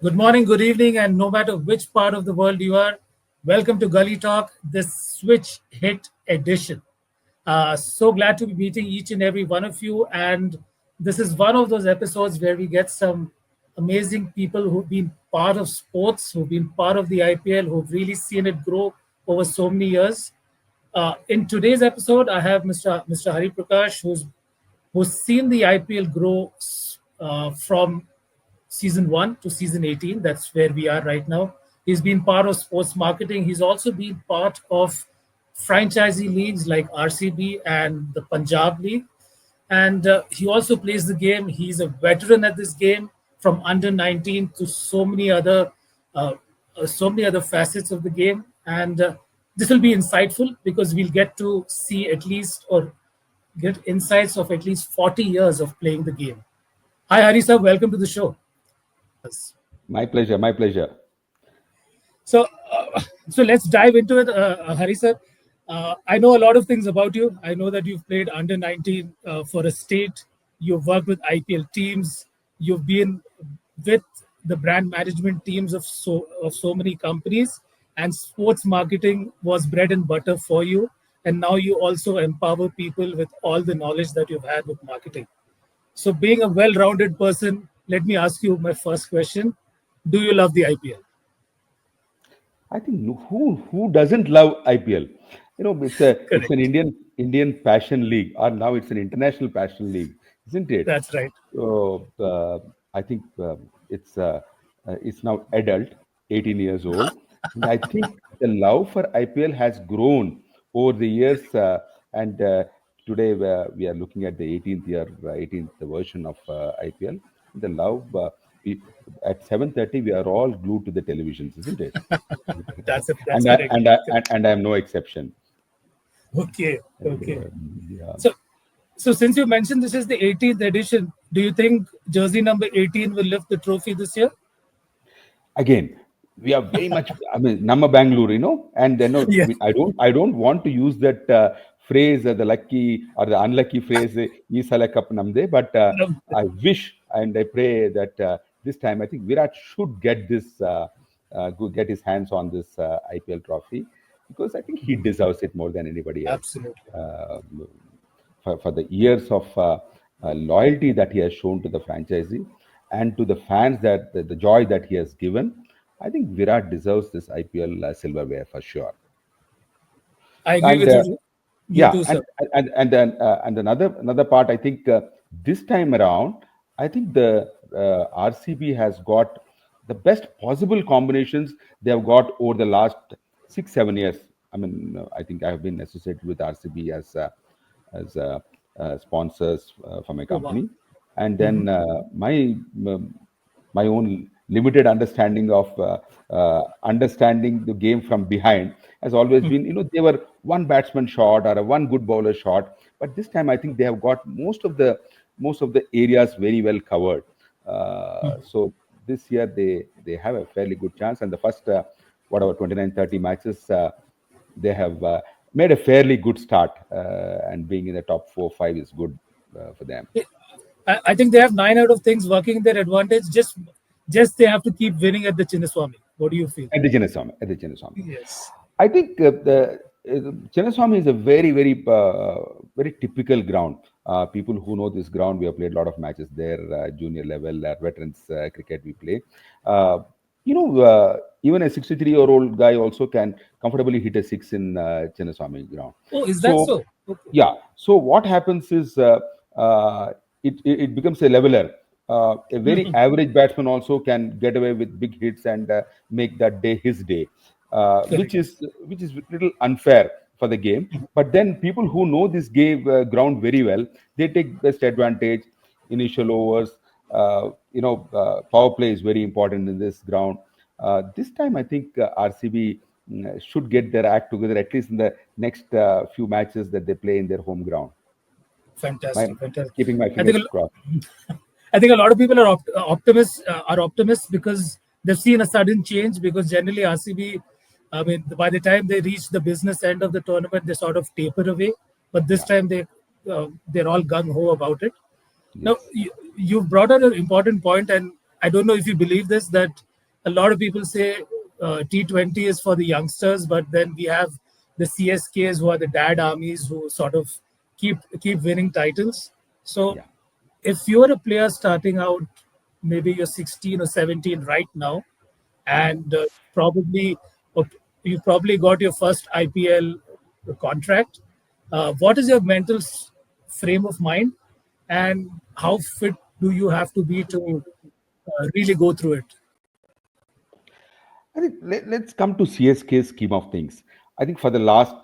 Good morning, good evening, and no matter which part of the world you are, welcome to Gully Talk, this Switch Hit edition. So glad to be meeting each and every one of you. And this is one of those episodes where we get some amazing people who've been part of sports, who've been part of the IPL, who've really seen it grow over so many years. In today's episode, I have Mr. Hari Prakash, who's seen the IPL grow from season 1 to season 18. That's where we are right now. He's been part of sports marketing. He's also been part of franchisee leagues like RCB and the Punjab League. And he also plays the game. He's a veteran at this game from under 19 to uh, so many other facets of the game. And this will be insightful because we'll get to see at least or get insights of at least 40 years of playing the game. Hi, Hari sir. Welcome to the show. My pleasure. My pleasure. So, so let's dive into it, Hari sir. I know a lot of things about you. I know that you've played under 19 for a state. You've worked with IPL teams. You've been with the brand management teams of so many companies, and sports marketing was bread and butter for you. And now you also empower people with all the knowledge that you've had with marketing. So, being a well-rounded person, let me ask you my first question: do you love the IPL? I think who doesn't love IPL? It's Correct. an Indian passion league, or now it's an international passion league, isn't it? That's right. So I think it's now adult, 18 years old, and I think the love for IPL has grown over the years. And Today we are looking at the 18th version of IPL. The love we, at 7:30 we are all glued to the televisions, isn't it? That's and I, correct. and I, and I'm no exception. Okay, okay. Yeah. So, so since you mentioned this is the 18th edition, do you think jersey number 18 will lift the trophy this year? Again, we are very much, I mean, Namma Bangalore, and then Yeah. I don't want to use that phrase, the lucky or the unlucky phrase, "Ee sala cup namde," but No. I wish and I pray that this time I think Virat should get get his hands on this IPL trophy, because I think he deserves it more than anybody else. Absolutely. Uh, for the years of loyalty that he has shown to the franchisee and to the fans, that the joy that he has given, I think Virat deserves this IPL silverware for sure. I agree And with you. You yeah, too, sir. and another part, I think this time around, I think the RCB has got the best possible combinations they have got over the last 6 7 years. I mean, I think I have been associated with RCB as sponsors for my Oh, wow. company, and Mhm. then my own limited understanding of understanding the game from behind has always been, they were one batsman shot or a one good bowler shot, but this time I think they have got most of the areas very well covered. So this year they have a fairly good chance, and the first whatever 29 30 matches, they have made a fairly good start, and being in the top 4 5 is good for them. I think they have 9 out of things working in their advantage. Just they have to keep winning at the Chinnaswamy. What do you feel? At the Chinnaswamy. Yes. I think Chinnaswamy is a very, very, very typical ground. People who know this ground, we have played a lot of matches there, junior level, veterans cricket we play. Uh, Even a 63-year-old guy also can comfortably hit a six in Chinnaswamy ground. Oh, is that So, so? Okay. yeah. So what happens is it becomes a leveler. A very average batsman also can get away with big hits and make that day his day, Correct. which is little unfair for the game. But then people who know this game ground very well, they take best advantage. Initial overs, power play is very important in this ground. This time, I think RCB should get their act together, at least in the next few matches that they play in their home ground. My Fantastic. Fantastic. Keeping my I think fingers crossed. I think a lot of people are optimists because they've seen a sudden change. Because generally RCB, I mean, by the time they reach the business end of the tournament, they sort of taper away. But this Yeah. time they're all gung ho about it. Now Yes. you've brought out an important point, and I don't know if you believe this, that a lot of people say T20 is for the youngsters, but then we have the CSKs who are the dad armies who sort of keep winning titles. So Yeah. if you're a player starting out, maybe you're 16 or 17 right now, and probably or you probably got your first IPL contract. What is your mental frame of mind, and how fit do you have to be to really go through it? I think let's come to CSK's scheme of things. I think for the last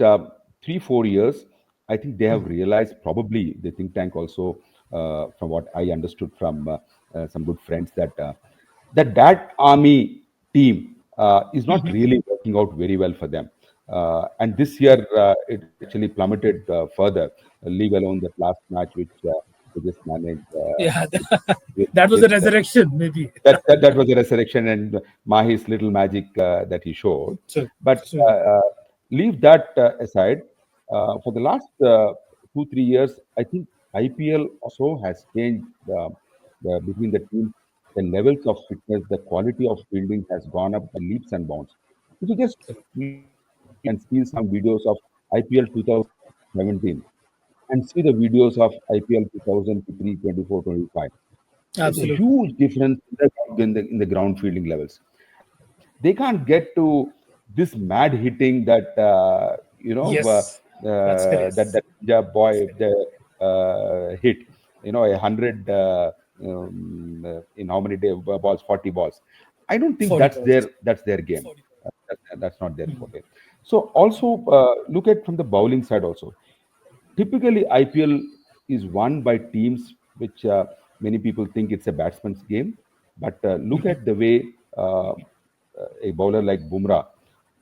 3, 4 years, I think they have realized, probably the think tank also, from what I understood from some good friends, that army team is not really working out very well for them. And this year, it actually plummeted further, leave alone that last match which they just managed Yeah, with, that was with a resurrection, maybe. that was a resurrection and Mahi's little magic that he showed. So, But so leave that aside. For the last 2, 3 years, I think IPL also has changed between the teams. The levels of fitness, the quality of fielding has gone up by leaps and bounds. If you just look and see some videos of IPL 2017 and see the videos of IPL 2023, 24, 25, there's a absolutely. huge difference in the ground fielding levels. They can't get to this mad hitting that Yes, that's correct. that Punjab boy the hit. A hundred in how many balls? 40 balls. I don't think 40 that's balls. their game. That's not their forte. So also look at from the bowling side also. Typically, IPL is won by teams which many people think it's a batsman's game. But look at the way a bowler like Bumrah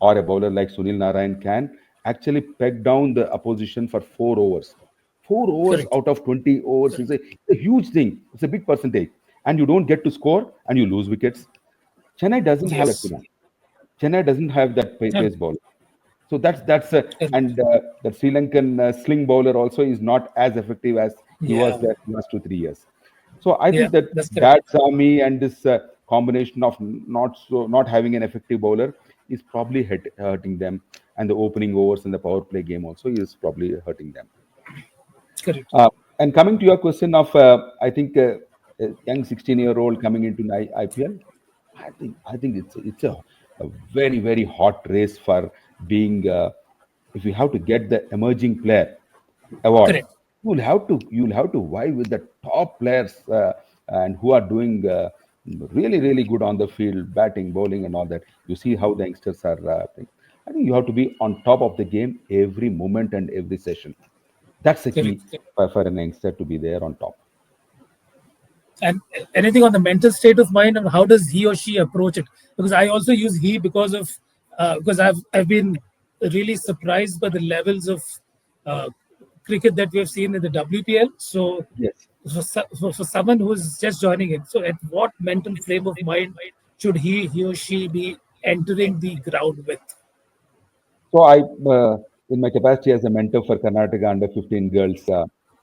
or a bowler like Sunil Narayan can actually peg down the opposition for 4 overs. 4 overs Correct. out of 20 overs is a huge thing. It's a big percentage. And you don't get to score and you lose wickets. Chennai doesn't have that Yes. finesse. Chennai doesn't have that And, pace bowler. So that's correct. and the Sri Lankan sling bowler also is not as effective as he was Yeah, there last 2, 3 years. So I yeah, think that that's correct. that Sami and this combination of not having an effective bowler is probably hurting them, and the opening overs in the power play game also is probably hurting them. Correct. Uh, and coming to your question of, I think a young 16-year-old coming into IPL, I think it's a very very hot race for being. If you have to get the emerging player award, Correct. you'll have to vie with the top players and who are doing really really good on the field, batting, bowling, and all that. You see how the youngsters are. Playing. I think you have to be on top of the game every moment and every session. That's the key Correct. for an youngster to be there on top. And anything on the mental state of mind, and how does he or she approach it? Because I also use he because I've been really surprised by the levels of uh, cricket that we have seen in the WPL. So Yes. for someone who is just joining in, so at what mental frame of mind should he or she be entering the ground with? So in my capacity as a mentor for Karnataka under 15 girls,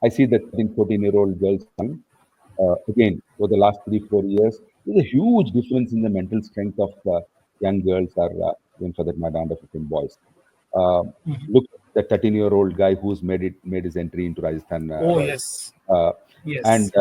I see the 13, 14-year-old girls coming. Again, for the last 3, 4 years, there's a huge difference in the mental strength of young girls or even for that matter under 15 boys. Uh, Look at the 13-year-old guy who's made his entry into Rajasthan Oh Royals. yes, Uh, yes, and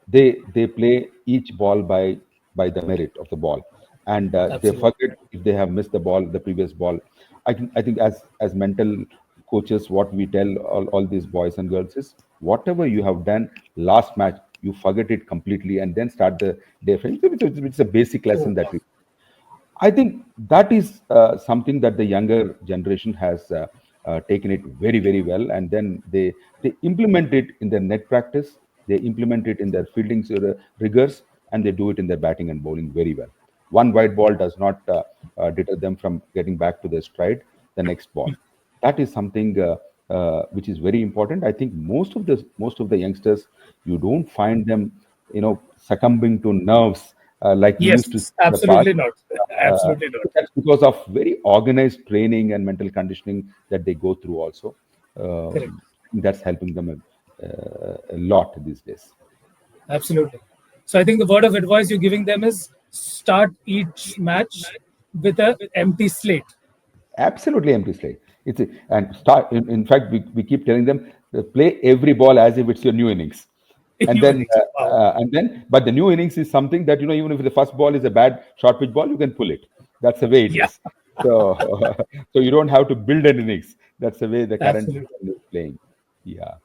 they play each ball by the merit of the ball, and they absolutely forget if they have missed the previous ball. I think as mental coaches, what we tell all these boys and girls is whatever you have done last match, you forget it completely and then start the day fresh. It's a basic true. lesson that we I think that is something that the younger generation has taken it very, very well, and then they implement it in their net practice. They implement it in their fielding rigors, and they do it in their batting and bowling very well. One white ball does not deter them from getting back to their stride the next ball. That is something which is very important. I think most of the youngsters, you don't find them, succumbing to nerves like we used to see Yes, in the past. absolutely not. Absolutely not. That's because of very organized training and mental conditioning that they go through also. Correct. That's helping them a lot these days. Absolutely. So I think the word of advice you're giving them is start each match with a empty slate. Absolutely empty slate. And start. In fact, we keep telling them play every ball as if it's your new innings, and New then innings. Wow. but the new innings is something that even if the first ball is a bad short pitch ball, you can pull it. That's the way it Yeah, is. So so you don't have to build an innings. That's the way the current absolutely. is playing. Yeah,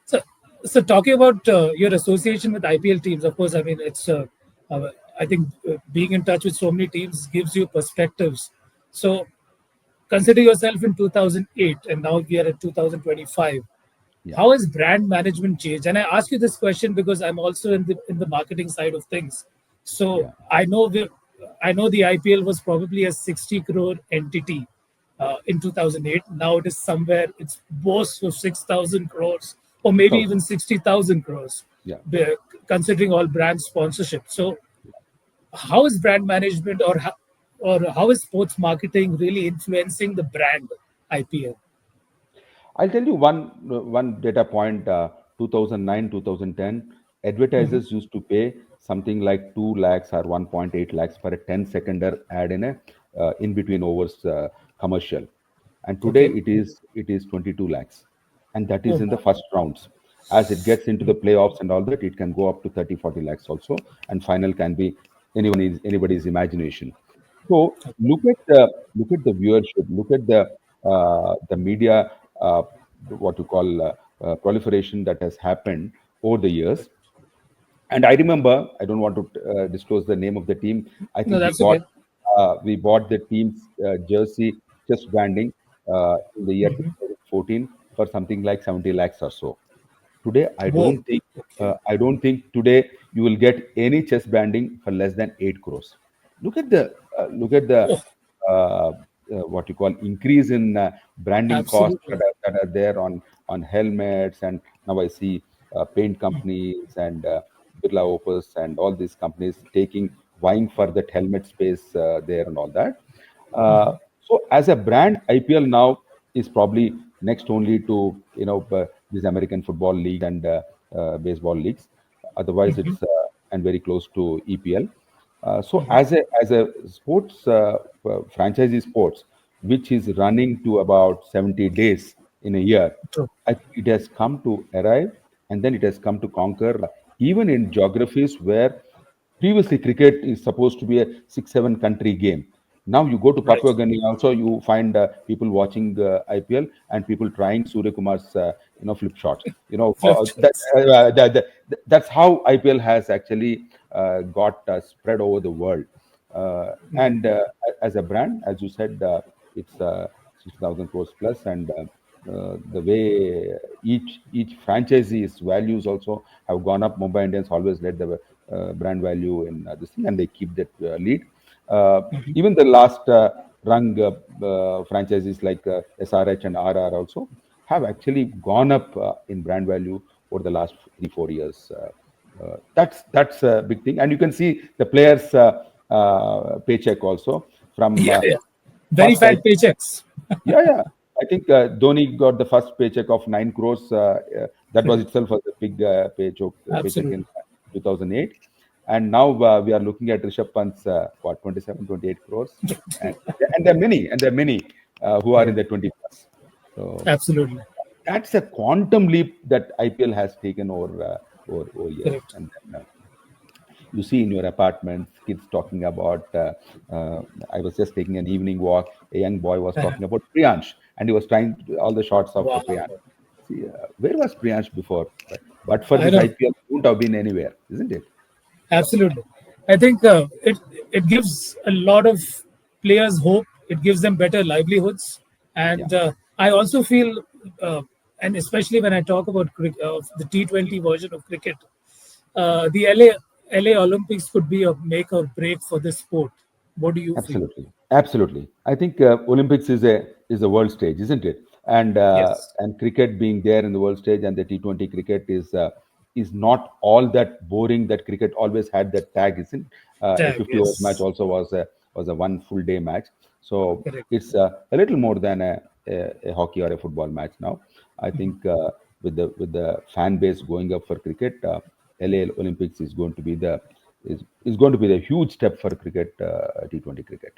So, so talking about your association with IPL teams, of course, I mean, uh, I think being in touch with so many teams gives you perspectives. So, consider yourself in 2008, and now we are at 2025. yeah, How has brand management changed? And I ask you this question because I'm also in the marketing side of things. So yeah. I know the IPL was probably a 60 crore entity in 2008. Now it is somewhere it's boasts of 6,000 crores or maybe So even 60,000 crores, yeah. be- considering all brand sponsorship. So how is brand management or how is sports marketing really influencing the brand IPL? I'll tell you one data point. 2009, 2010, Mhm. advertisers used to pay something like 2 lakhs or 1.8 lakhs for a 10-seconder ad in a in between overs commercial, and today Okay. it is 22 lakhs, and that Oh is in the wow. first rounds. As it gets into the playoffs and all that, it can go up to 30, 40 lakhs also, and final can be anybody's imagination. So look at the viewership, look at the media, what you call proliferation that has happened over the years. And I remember, I don't want to disclose the name of the team. I No, think we that's bought okay. the team's jersey chest branding in the year Mhm. 2014 for something like 70 lakhs or so. Today, Whoa. Okay. I don't think today you will get any chess branding for less than 8 crores. Look at the Oh, uh, what you call increase in branding costs absolutely. that are there on helmets, and now I see paint companies and Birla Opus and all these companies taking vying for that helmet space there and all that. Uh, so as a brand, IPL now is probably next only to these American football leagues and baseball leagues. Otherwise, it's and very close to EPL. So as a sports franchisee sports, which is running to about 70 days in a year, True. I think it has come to arrive, and then it has come to conquer even in geographies where previously cricket is supposed to be a 6-7 country game. Now you go to Right. Papua Guinea, also you find people watching IPL and people trying Surya Kumar's flip shots. Flip charts. That's how IPL has actually got spread over the world. And as a brand, as you said, it's 6,000 crores plus, and the way each franchisee's values also have gone up. Mumbai Indians always led the brand value in this thing, and they keep that lead. Uh, Even the last rung franchises like SRH and RR also have actually gone up in brand value over the last 3 4 years. That's a big thing, and you can see the players' paycheck also from Yeah, yeah. Very first. fat paychecks. Yeah. I think Dhoni got the first paycheck of 9 crores. That was Correct. itself was a big paycheck in Absolutely. 2008. And now we are looking at Rishabh Pant's, 27, 28 crores. And, and there are many who are in Yeah. the 20 plus. So Absolutely. that's a quantum leap that IPL has taken over years. Correct. And then, you see in your apartments kids talking about uh, I was just taking an evening walk, a young boy was talking about Priyansh, and he was trying all the shots of Wow. Priyansh. See, where was Priyansh before? But for I this know. IPL, he wouldn't have been anywhere, isn't it? Absolutely. I think it gives a lot of players hope. It gives them better livelihoods, Yeah, and I also feel, and especially when I talk about the T20 version of cricket, the LA Olympics could be a make or break for this sport. What do you feel? absolutely. I think Olympics is a world stage, isn't it? And Yes. cricket being there in the world stage, and the T20 cricket is not all that boring. That cricket always had that tag, isn't? A Tag. 50 overs match Yes. also was a one full day match. So Correct. it's a little more than a hockey or a football match now. I think with the fan base going up for cricket, LA Olympics is going to be is going to be a huge step for cricket, T20 cricket.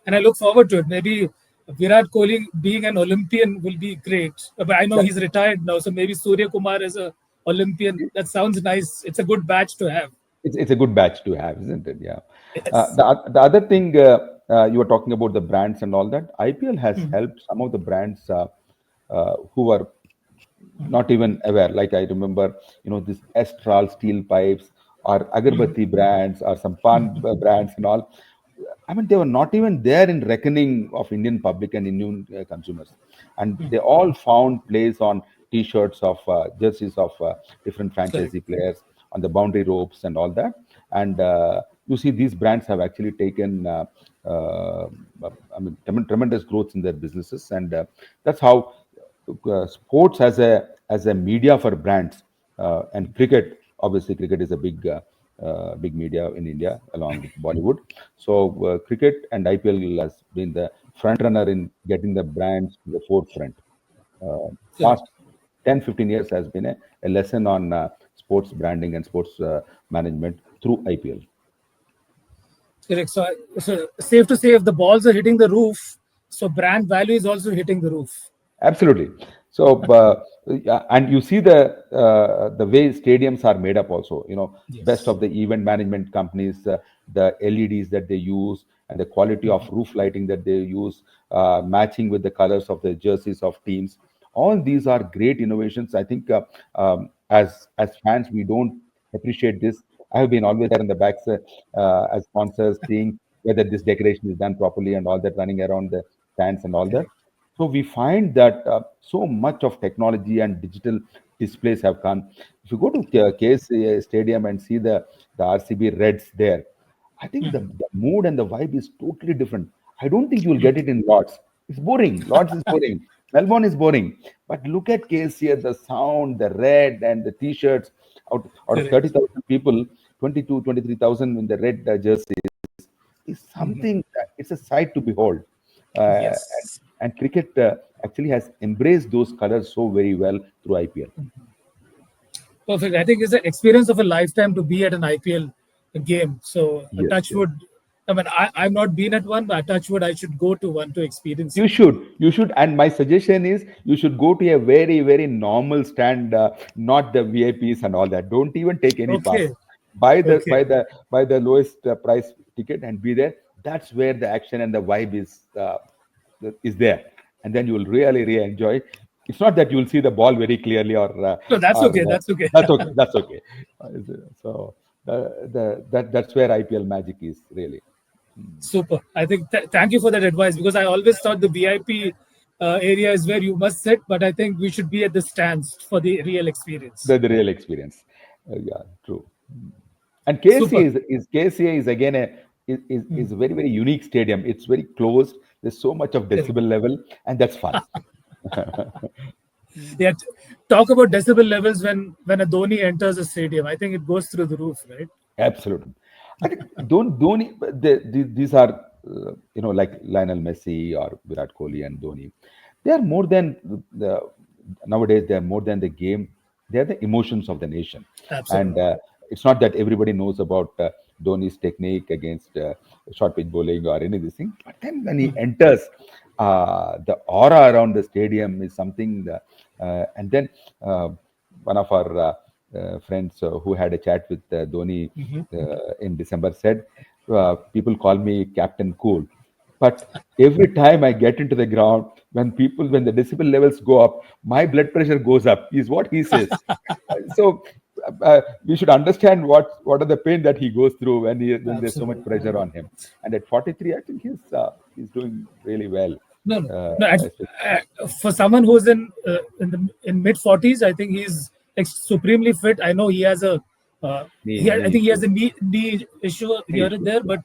And I look forward to it. Maybe Virat Kohli being an Olympian will be great. But I know That, he's retired now, so maybe Surya Kumar is a Olympian. That sounds nice. It's a good batch to have. it's a good batch to have, isn't it? Yeah. Yes. The other thing, you were talking about the brands and all that. IPL has helped some of the brands who were not even aware. Like I remember, this Astral steel pipes or Agarbatti brands or some pan brands and all. I mean, they were not even there in reckoning of Indian public and Indian consumers, and they all found place on T-shirts of jerseys of different Correct. franchise players on the boundary ropes and all that. And you see, these brands have actually taken, uh, I mean, tremendous growth in their businesses, and that's how sports as a media for brands, and cricket, obviously cricket is a big media in India along with Bollywood. So cricket and IPL has been the front runner in getting the brands to the forefront. uh, Correct. Past 10-15 years has been a lesson on sports branding and sports management through IPL. Correct. So safe to say, if the balls are hitting the roof, so brand value is also hitting the roof. Absolutely. So, yeah, and you see the way stadiums are made up. Also, best Yes. of the event management companies, the LEDs that they use, and the quality of roof lighting that they use, matching with the colors of the jerseys of teams. All these are great innovations. I think as fans, we don't appreciate this. I have been always there in the backs as sponsors, seeing whether this decoration is done properly and all that, running around the stands and all that. Correct. So we find that so much of technology and digital displays have come. If you go to KSA Stadium and see the RCB Reds there, I think the mood and the vibe is totally different. I don't think you will get it in Lords. It's boring. Lords is boring. Melbourne is boring. But look at KCA, the sound, the red, and the T-shirts. Out of Correct. 30,000 people, 22, 23,000 in the red jersey is something that it's a sight to behold. Uh, Yes. and cricket actually has embraced those colors so very well through IPL. Perfect. I think it's an experience of a lifetime to be at an IPL game. So, a Yes, touch yes. wood. I mean, I've not been at one, but a touch wood, I should go to one to experience You it. should, you should, and my suggestion is you should go to a very, very normal stand, not the VIPs and all that. Don't even take any pass. Okay. Buy the Okay. buy the buy the lowest price ticket and be there. That's where the action and the vibe is there, and then you will really, really enjoy. It's not that you will see the ball very clearly, No, that's or okay. That's okay. that's okay. That's okay. So that's where IPL magic is really. Super. I think thank you for that advice, because I always thought the VIP area is where you must sit, but I think we should be at the stands for the real experience. The real experience. Yeah, true. And Super. KCA is again is a very, very unique stadium. It's very closed. There's so much of Correct. decibel level, and that's fun. Yeah. Talk about decibel levels when a Dhoni enters a stadium. I think it goes through the roof, right? Absolutely. I think don't Dhoni. These are like Lionel Messi or Virat Kohli and Dhoni. They are more than the nowadays. They are more than the game. They are the emotions of the nation, and Absolutely. it's not that everybody knows about Dhoni's technique against short pitch bowling or any of these things. But then when he enters, the aura around the stadium is something. And then one of our friends who had a chat with Dhoni in December said, "People call me Captain Cool, but every time I get into the ground, when the decibel levels go up, my blood pressure goes up." Is what he says. So we should understand what are the pain that he goes through when there's so much Absolutely. pressure on him. And at 43, I think he's doing really well. No, no, Uh, no. For someone who's in mid forties, I think he's like supremely fit. I know he has a I knee think he has issue. a knee issue Knee here and issue. there, Yeah. but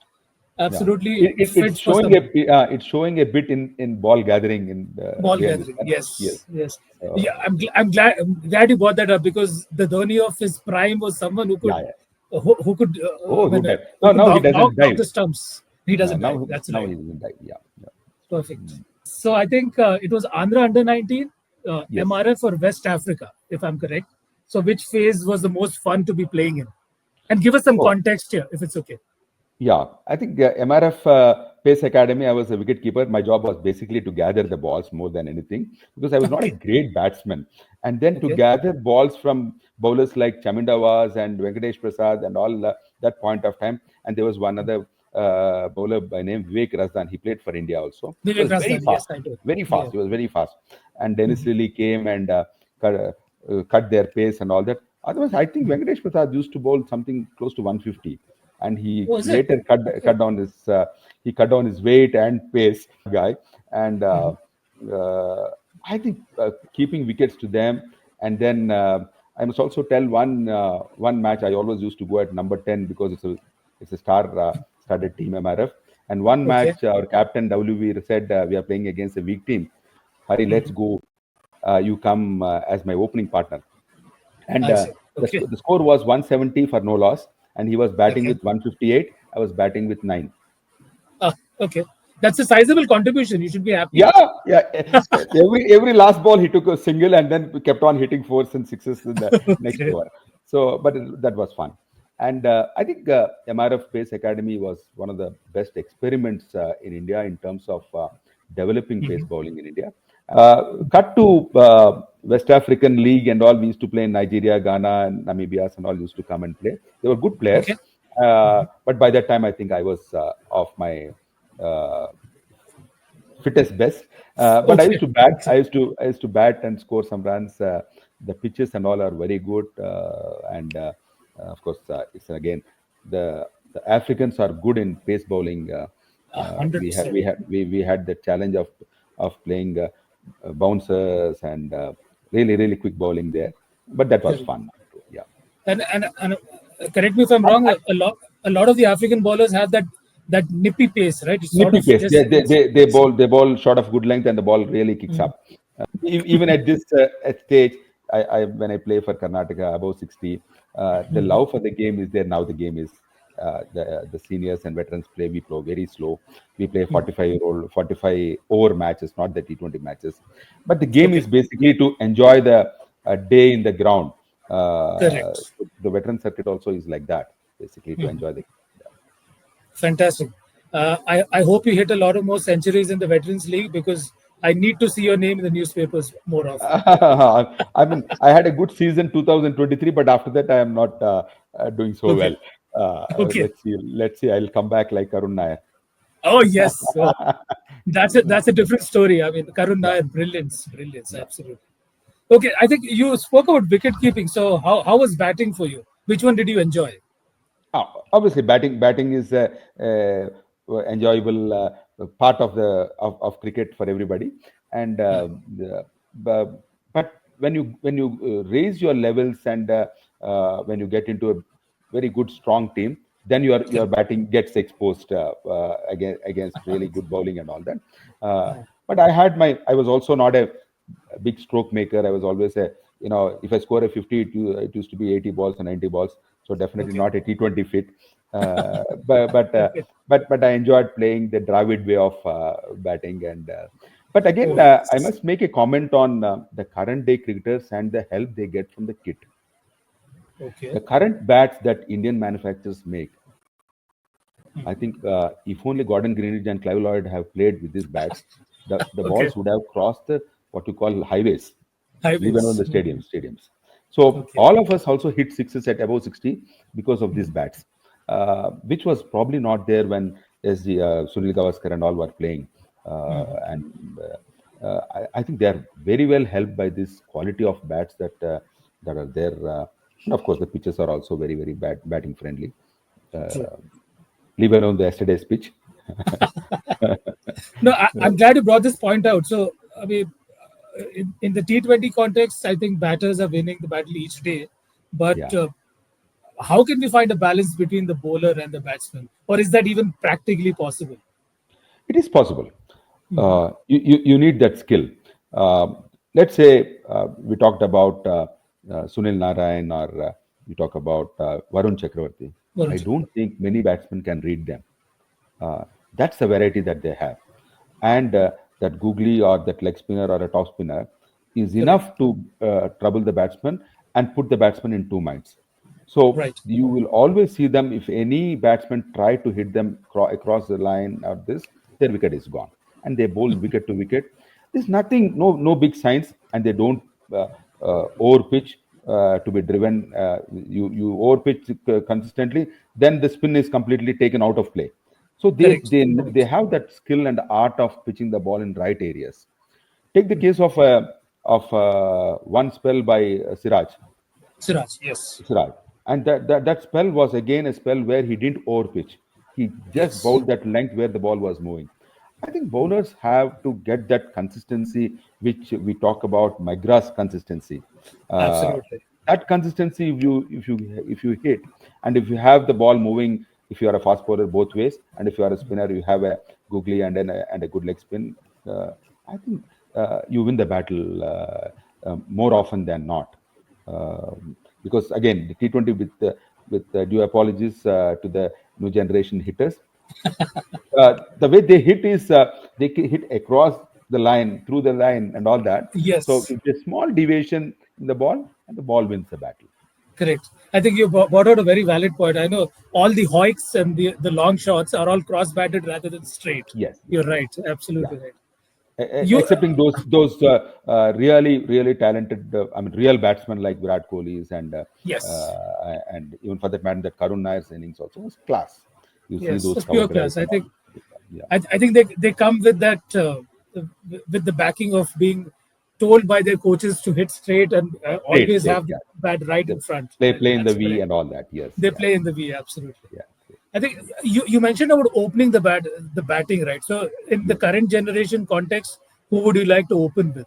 Yeah, absolutely it's fit for showing someone. it's showing a bit in ball gathering in Ball behind his gathering, net. Yes. yes, yes. Yeah, So I'm glad you brought that up, because the Dhoni of his prime was someone yeah, yeah. who could Oh, I who mean, died? who No, could now he knock doesn't the dive. stumps. He doesn't die. That's Now right. he doesn't dive. Yeah, yeah. Perfect. So I think it was Andhra under 19, Yes. MRF or West Africa, if I'm correct. So which phase was the most fun to be playing in? And give us some Oh, context here, if it's okay. yeah, I think MRF Pace Academy, I was a wicket keeper. My job was basically to gather the balls more than anything because I was not a Okay. great batsman. And then to Okay. gather balls from bowlers like Chamindavas and Venkatesh Prasad and all that point of time. And there was one other bowler by name Vivek Razdan. He played for India also. He Vivek was very Rasdan, yes, fast, I do. very Yeah. fast. He was very fast. And Dennis Mhm. Lilly came and cut their pace and all that. Otherwise, I think Mhm. Venkatesh Prasad used to bowl something close to 150, and he Oh, is it? later Okay. cut down his weight and pace guy. And Mhm. uh, I think keeping wickets to them. And then I must also tell one match I always used to go at number 10 because it's a star studded team MRF. And one Okay. match our captain WV said, we are playing against a weak team. Hari, let's Mhm. go. You come as my opening partner. And I see. Okay. the score was 170 for no loss, and he was batting Okay. with 158. I was batting with 9. Okay. That's a sizable contribution. You should be happy. Yeah, yeah. Every last ball he took a single, and then we kept on hitting fours and sixes in the next Okay. over. So, but that was fun. And I think MRF Pace Academy was one of the best experiments in India in terms of developing pace Mhm. bowling in India. Cut to West African League and all. We used to play in Nigeria, Ghana, and Namibia, and all used to come and play. They were good players, Okay. Mhm. but by that time, I think I was off my uh, fit as best. But I used Okay. to bat. Okay. I used to bat and score some runs. The pitches and all are very good, and of course, it's again the Africans are good in pace bowling. We 100%. had we had the challenge of playing bouncers and really quick bowling there, but that was Correct. fun too. Yeah. And correct me if I'm wrong. A lot of the African bowlers have that nippy pace, right? It's sort Nippy of pace. just They bowl short of good length and the ball really kicks mm, up. Even at this at stage, when I play for Karnataka above 60, the mm, love for the game is there now. The game is the seniors and veterans play. We play very slow. We play mm. 45 over matches, not the T20 matches. But the game Okay. is basically to enjoy the day in the ground. Correct. The veteran circuit also is like that, basically to Mhm. enjoy the. Fantastic. I hope you hit a lot of more centuries in the Veterans League because I need to see your name in the newspapers more often. I mean, I had a good season 2023, but after that, I am not doing so Okay. well. Okay. Let's see. Let's see. I'll come back like Arun Nair. Oh yes. So that's a different story. I mean, Karun Yeah, Nair, brilliance, brilliance, yeah. absolutely. Okay, I think you spoke about wicket keeping. So how was batting for you? Which one did you enjoy? Obviously, batting is a enjoyable part of of cricket for everybody. And but when you raise your levels and when you get into a very good strong team, then your Correct. batting gets exposed against really good bowling and all that. But I was also not a big stroke maker. I was always if I score a 50, it used to be 80 balls and 90 balls. So definitely Okay. not a T20 fit. Uh, but but uh, Okay. but I enjoyed playing the Dravid way of batting. And but Oh again, I yes. must make a comment on the current day cricketers and the help they get from the kit. Okay. The current bats that Indian manufacturers make, I think if only Gordon Greenidge and Clive Lloyd have played with these bats, the Okay. balls would have crossed the what you call highways, leave alone Highways. the stadiums. So Okay. all of us also hit sixes at above 60 because of these bats, which was probably not there when SG Sunil Gavaskar and all were playing. I think they are very well helped by this quality of bats that are there. And of course, the pitches are also very batting friendly. True. Uh, Leave alone the yesterday's pitch. No, I'm glad you brought this point out. So, I mean, in the T20 context, I think batters are winning the battle each day. But Yeah, how can we find a balance between the bowler and the batsman? Or is that even practically possible? it is possible. Mhm. You need that skill. Let's say we talked about Sunil Narayan or we talk about Varun Chakravarti. Varun I don't Chakravarti. think many batsmen can read them. That's the variety that they have. And that googly or that leg spinner or a top spinner is Correct. enough to trouble the batsman and put the batsman in two minds. So Right. you will always see them. If any batsman try to hit them across the line or this, their wicket is gone, and they bowl wicket to wicket. There's nothing, no big signs, and they don't uh, over pitch to be driven. You over pitch consistently, then the spin is completely taken out of play. So Correct. they Correct. have that skill and art of pitching the ball in right areas. Take the case of one spell by Siraj. Siraj. Yes. Siraj. And that spell was again a spell where he didn't overpitch. He just Yes. bowled that length where the ball was moving. I think bowlers have to get that consistency, which we talk about, McGrath's consistency. Uh, Absolutely. that consistency, if you hit, and if you have the ball moving, if you are a fast bowler both ways, and if you are a spinner, you have a googly and a good leg spin. Uh, I think you win the battle more often than not. Because again, the T20 with due apologies to the new generation hitters, the way they hit is they hit across the line, through the line, and all that. So Yes. it's a small deviation in the ball, and the ball wins the battle. Correct. I think you brought out a very valid point. I know all the hoiks and the long shots are all cross batted rather than straight. Yes, You're yes, right. yeah. Absolutely right. You Excepting those really talented, I mean, real batsmen like Virat Kohli's yes. and even for that matter, that Karun Nair's innings also was class. You see Yes. those It's cover pure drives class. I and all. think Yeah. I think they come with that with the backing of being told by their coaches to hit straight and Straight, always straight, have the yeah. bat right They in front. play in the That's V correct. and all that. Yes, They yeah, play in the V, absolutely. yeah. I think you mentioned about opening the batting, right? So in the Yes. current generation context, who would you like to open with?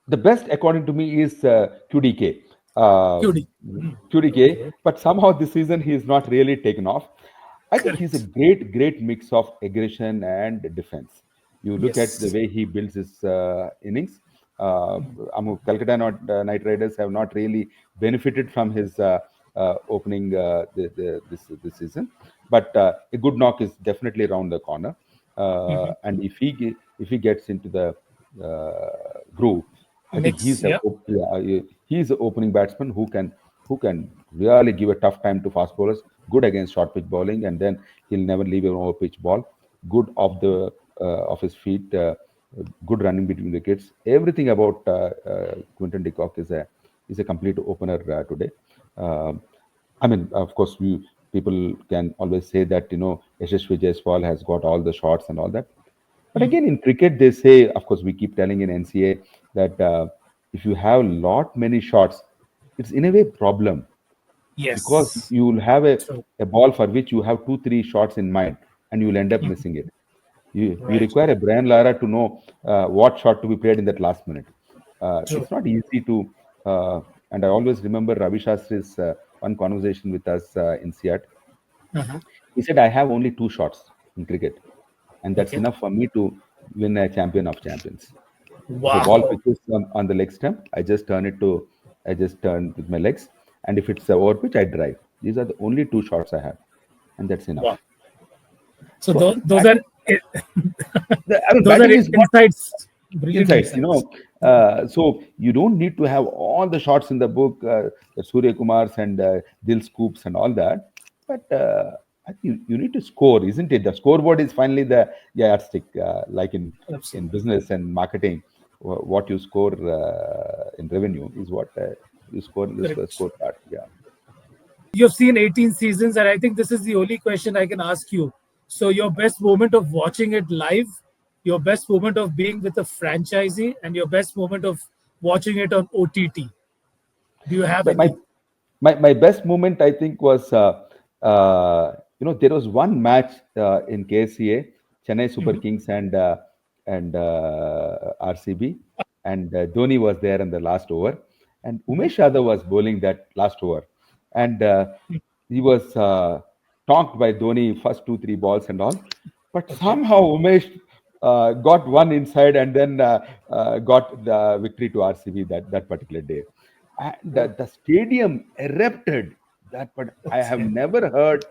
The best, according to me, is QDK. Uh, QD. QDK, Okay. but somehow this season he is not really taken off. I think he's a Correct. great mix of aggression and defense. You look at the Yes. way he builds his innings. Uh, Knight Riders have not really benefited from his opening this season, but a good knock is definitely around the corner. And if he gets into the groove, I think Mix. Yeah. he's an opening batsman who can really give a tough time to fast bowlers. Good against short pitch bowling, and then he'll never leave an over pitch ball. Good off his feet. Good running between wickets. Everything about Quinton de Kock is a complete opener today. Um, I mean, of course, people can always say that Yashasvi Jaiswal has got all the shots and all that. But again, in cricket, they say, of course, we keep telling in NCA that if you have lot many shots, it's in a way problem because Yes. you will have True. a ball for which you have 2 3 shots in mind and you will end up missing it. You Right. require a Brian Lara to know what shot to be played in that last minute. True. It's not easy to. And I always remember Ravi Shastri's one conversation with us in CEAT. Uh-huh. He said, "I have only 2 shots in cricket, and that's Okay. enough for me to win a champion of champions." If a ball Wow. pitches on the leg stump, I just turn with my legs. And if it's a over pitch, I drive. These are the only 2 shots I have. And that's enough. Wow. So So those I are think I mean, those are batting is not insights. Brilliant insights, insights. So you don't need to have all the shots in the book, the Surya Kumars and Dil Scoops and all that. But I think you need to score, isn't it? The scoreboard is finally the yardstick, like in Absolutely. business and marketing. What you score in revenue is what you score in this Correct. scorecard. Yeah. You've seen 18 seasons, and I think this is the only question I can ask you. So, your best moment of watching it live, your best moment of being with a franchisee, and your best moment of watching it on OTT. Do you have But my any? my best moment I think was there was one match in KCA, Chennai Super Mhm. Kings and RCB, and Dhoni was there in the last over, and Mhm. Umesh Yadav was bowling that last over, and he was talked by Dhoni first 2 3 balls and all, but Okay. somehow Umesh got one inside and then got the victory to RCB that particular day. And Oh, the stadium erupted. But I have okay. never heard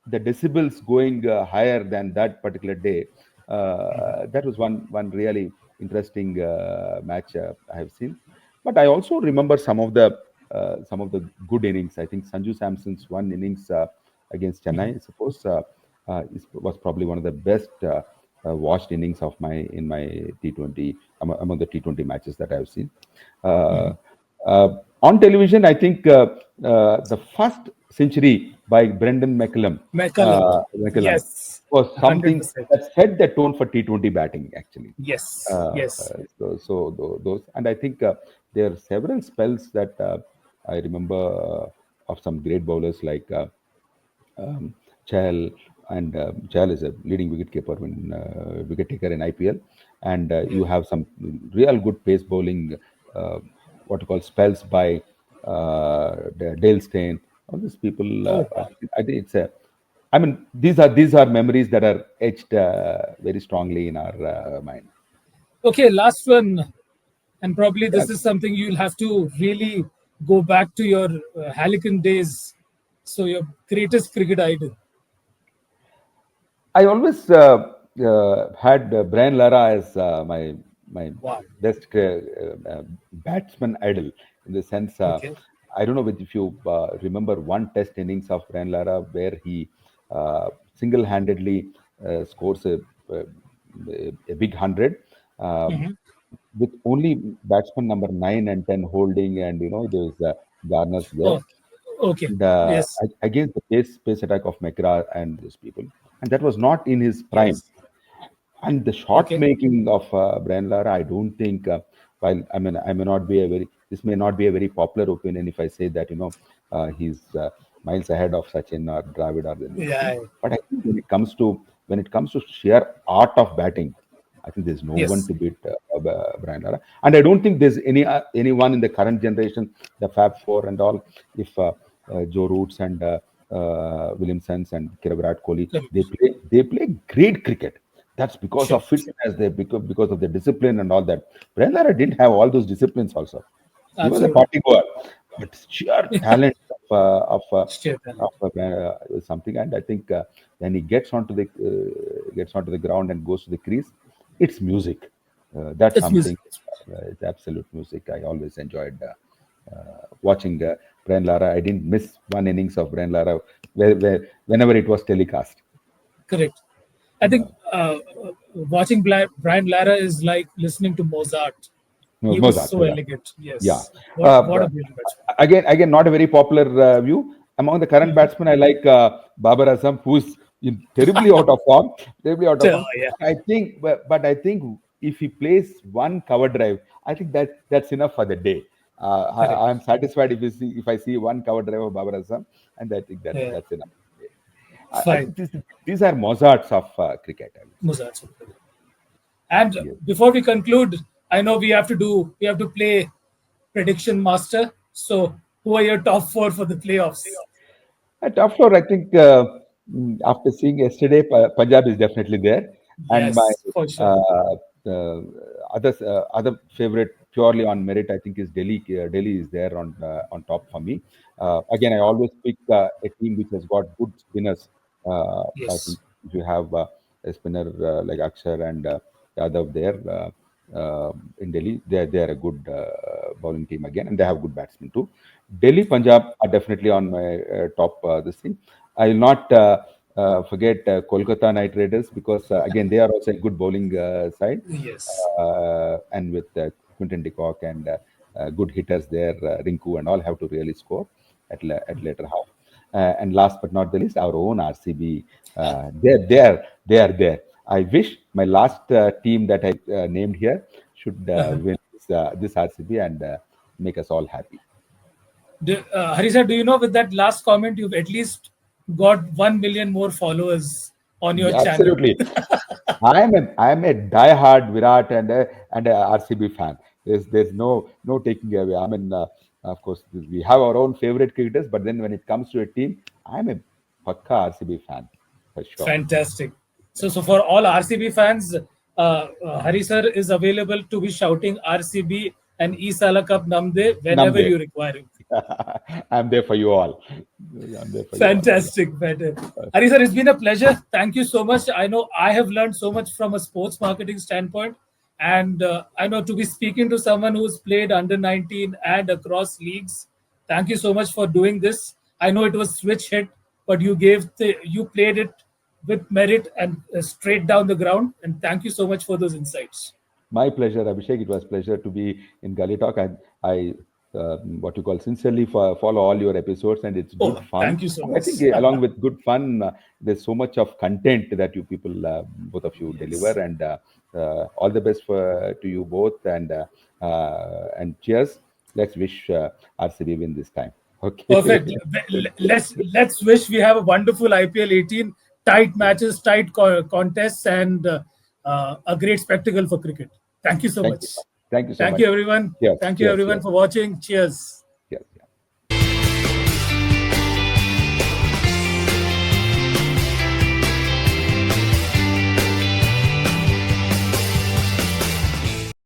the decibels going higher than that particular day. That was one really interesting match I have seen. But I also remember some of the some of the good innings. I think Sanju Samson's one innings against Chennai, I suppose, was probably one of the best watched innings of my in my T20 among the T20 matches that I've seen. Uh, on television, I think the first century by Brendan McCullum. McCullum Yes, was something 100%. that set the tone for T20 batting, actually. Yes, yes. Those, and I think there are several spells that I remember of some great bowlers like um, Chahal, and Chahal is a leading wicket keeper in wicket taker in IPL, and Yeah. you have some real good pace bowling, uh, what you call spells by Dale Steyn. All these people, Oh, wow. I think it's a. I mean, these are memories that are etched very strongly in our mind. Okay, last one. And probably Yeah, this is something you'll have to really go back to your Hallican days. So, your greatest cricket idol. I always had Brian Lara as my Wow. best batsman idol, in the sense. Okay. I don't know if you remember one Test innings of Brian Lara where he single-handedly scores a big hundred, um, Mhm. with only batsman number 9 and 10 holding, and there's Garners there, Oh, okay. and Yes. against the pace attack of McGrath and those people, and that was not in his prime. Yes. And the shot Okay. making of Brian Lara, I don't think. While I may not be a very, this may not be a very popular opinion if I say that he's miles ahead of Sachin or Dravid or anything. Yeah. But I think when it comes to sheer art of batting, I think there's no one Yes. to beat Brian Lara. And I don't think there's anyone in the current generation, the Fab Four and all. If Joe Roots and Williamsons and Virat Kohli, they play great cricket. That's because Sure. of fitness, because of the discipline and all that. Brian Lara didn't have all those disciplines also. He was a Absolutely. party goer, but sheer talent Sure. is something. And I think when he gets onto the ground and goes to the crease, it's music. That's It's something. music. It's absolute music. I always enjoyed watching Brian Lara. I didn't miss one innings of Brian Lara whenever it was telecast. Correct. I think watching Brian Lara is like listening to Mozart. He was Mozart, so Mozart. elegant. Yeah. Yes. What Uh, a brilliant batsman. again, not a very popular view among the current Mhm. batsmen. I like Babar Azam, who's terribly out of form. Terribly out of So, form. yeah. But I think if he plays one cover drive, I think that's enough for the day. Correct. I'm satisfied if I see one cover drive of Babar Azam, and I think that's Yeah. that's enough. I Fine. think these are Mozarts of cricket, I would say. Mozart. And Yes. before we conclude, I know we have to play prediction master. So, who are your top four for the playoffs? At top floor, I think after seeing yesterday, Punjab is definitely there, and my Yes, for sure. uh, other favorite purely on merit, I think, is Delhi. Delhi is there on top for me. Again, I always pick a team which has got good spinners. I think Yes. if you have a spinner like Akshar and Yadav there in Delhi, they are a good bowling team again, and they have good batsmen too. Delhi, Punjab are definitely on my top this thing. I will not forget Kolkata Knight Raiders, because again they are also a good bowling side, Yes. and with Quinton de Kock and good hitters there, Rinku and all have to really score at later half. And last but not the least, our own RCB. They are there. I wish my last team that I named here should win this RCB and make us all happy. Harisa, do you know with that last comment, you've at least got 1 million more followers on your Yeah, channel? absolutely. I'm a diehard Virat and a RCB fan. There's no taking away. I mean, of course, we have our own favorite cricketers, but then when it comes to a team, I'm a Pakka RCB fan for sure. Fantastic. So for all RCB fans, Hari sir is available to be shouting RCB and Isala Cup Namde whenever Namde. you require him. I'm there for you all. I'm there for you all. Fantastic, better. Hari sir, it's been a pleasure. Thank you so much. I know I have learned so much from a sports marketing standpoint. And I know to be speaking to someone who's played under 19 and across leagues, Thank you so much for doing this. I know it was switch hit, but you played it with merit and straight down the ground. And thank you so much for those insights. My pleasure, Abhishek. It was pleasure to be in Gully Talk. I what you call sincerely follow all your episodes, and it's good Oh, fun. thank you so And I much. think along with good fun, there's so much of content that you people, both of you, deliver. Yes. And all the best to you both. And cheers. Let's wish RCB win this time. Perfect. Okay. Let's wish we have a wonderful IPL 18, tight matches, tight contests, and a great spectacle for cricket. Thank you so Thank you. much. Thank you so Thank much. you, everyone. Cheers. Thank you, Cheers. everyone, Cheers. for watching. Cheers.